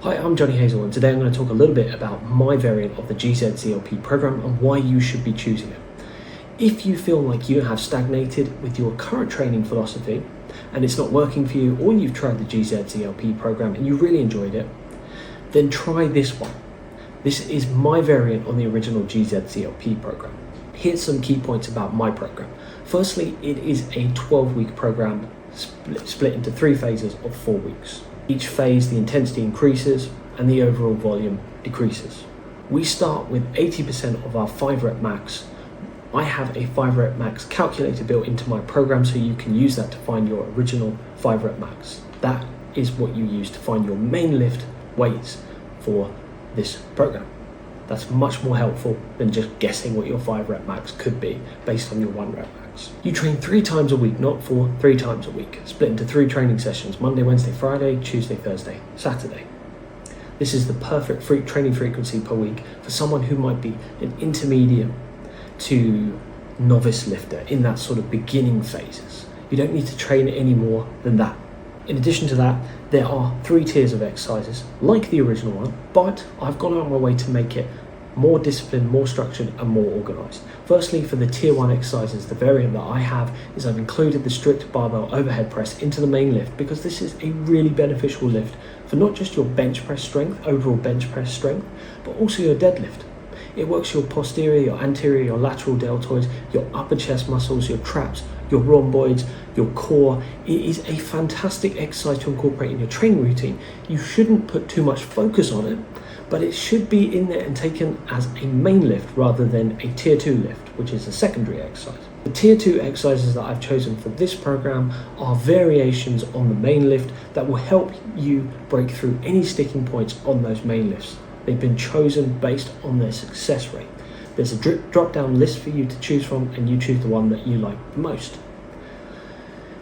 Hi, I'm Johnny Hazel, and today I'm going to talk a little bit about my variant of the GZCLP program and why you should be choosing it. If you feel like you have stagnated with your current training philosophy and it's not working for you, or you've tried the GZCLP program and you really enjoyed it, then try this one. This is my variant on the original GZCLP program. Here's some key points about my program. Firstly, it is a 12-week program split into 3 phases of 4 weeks. Each phase, the intensity increases and the overall volume decreases. We start with 80% of our 5 rep max. I have a 5 rep max calculator built into my program, so you can use that to find your original 5 rep max. That is what you use to find your main lift weights for this program. That's much more helpful than just guessing what your 5 rep max could be based on your 1 rep max. You train 3 times a week, not 4, 3 times a week, split into 3 training sessions: Monday, Wednesday, Friday, Tuesday, Thursday, Saturday. This is the perfect training frequency per week for someone who might be an intermediate to novice lifter in that sort of beginning phases. You don't need to train any more than that. In addition to that, there are 3 tiers of exercises like the original one, but I've gone out of my way to make it more disciplined, more structured and more organized. Firstly, for the tier 1 exercises, the variant that I have is I've included the strict barbell overhead press into the main lift, because this is a really beneficial lift for not just your bench press strength, overall bench press strength, but also your deadlift. It works your posterior, your anterior, your lateral deltoids, your upper chest muscles, your traps, your rhomboids, your core. It is a fantastic exercise to incorporate in your training routine. You shouldn't put too much focus on it, but it should be in there and taken as a main lift rather than a tier 2 lift, which is a secondary exercise. The tier 2 exercises that I've chosen for this program are variations on the main lift that will help you break through any sticking points on those main lifts. They've been chosen based on their success rate. There's a drop-down list for you to choose from, and you choose the one that you like the most.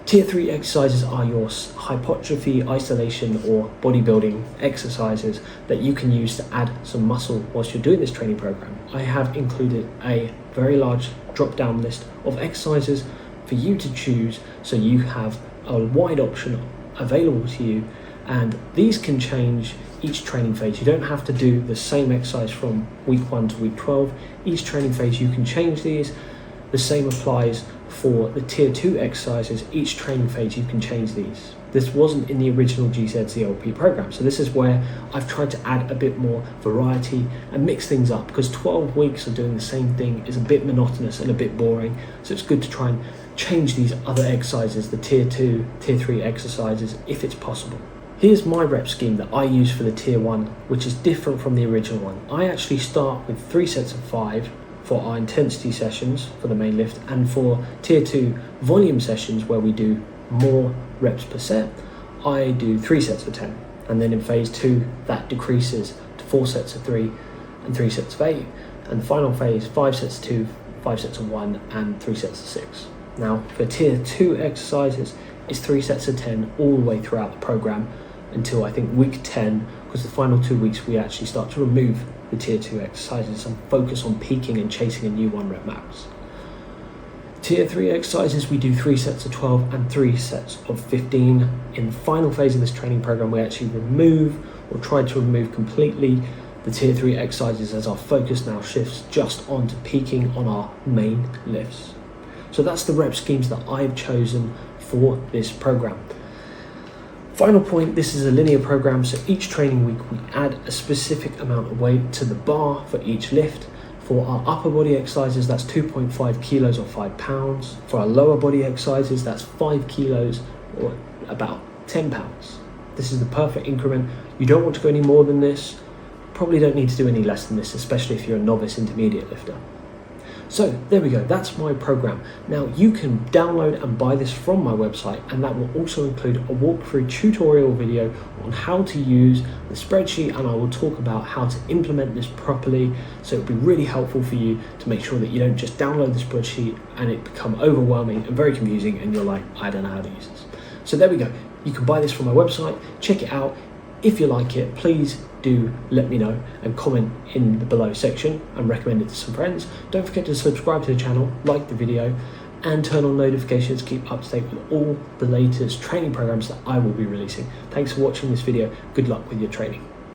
Tier 3 exercises are your hypertrophy, isolation or bodybuilding exercises that you can use to add some muscle whilst you're doing this training program. I have included a very large drop-down list of exercises for you to choose, so you have a wide option available to you, and these can change each training phase. You don't have to do the same exercise from week 1 to week 12. Each training phase you can change these. The same applies for the tier 2 exercises. Each training phase you can change these. This wasn't in the original GZCLP program, so this is where I've tried to add a bit more variety and mix things up, because 12 weeks of doing the same thing is a bit monotonous and a bit boring, so it's good to try and change these other exercises, the tier 2, tier 3 exercises, if it's possible. Here's my rep scheme that I use for the tier 1, which is different from the original one. I actually start with 3 sets of 5 for our intensity sessions for the main lift, and for tier 2 volume sessions where we do more reps per set, I do 3 sets of 10. And then in phase 2, that decreases to 4 sets of 3 and 3 sets of 8. And the final phase, 5 sets of 2, 5 sets of 1 and 3 sets of 6. Now for tier 2 exercises, it's 3 sets of 10 all the way throughout the program until I think week 10, because the final 2 weeks we actually start to remove the tier 2 exercises and focus on peaking and chasing a new 1 rep max. Tier 3 exercises, we do 3 sets of 12 and 3 sets of 15. In the final phase of this training program, we actually remove, or try to remove completely, the tier 3 exercises, as our focus now shifts just onto peaking on our main lifts. So that's the rep schemes that I've chosen for this program. Final point, this is a linear program, so each training week we add a specific amount of weight to the bar for each lift. For our upper body exercises, that's 2.5 kilos or 5 pounds. For our lower body exercises, that's 5 kilos or about 10 pounds. This is the perfect increment. You don't want to go any more than this. Probably don't need to do any less than this, especially if you're a novice intermediate lifter. So there we go, that's my program. Now you can download and buy this from my website, and that will also include a walkthrough tutorial video on how to use the spreadsheet, and I will talk about how to implement this properly. So it'll be really helpful for you to make sure that you don't just download the spreadsheet and it become overwhelming and very confusing and you're like, I don't know how to use this. So there we go, you can buy this from my website, check it out. If you like it, please do let me know and comment in the below section and recommend it to some friends. Don't forget to subscribe to the channel, like the video, and turn on notifications to keep up to date with all the latest training programs that I will be releasing. Thanks for watching this video. Good luck with your training.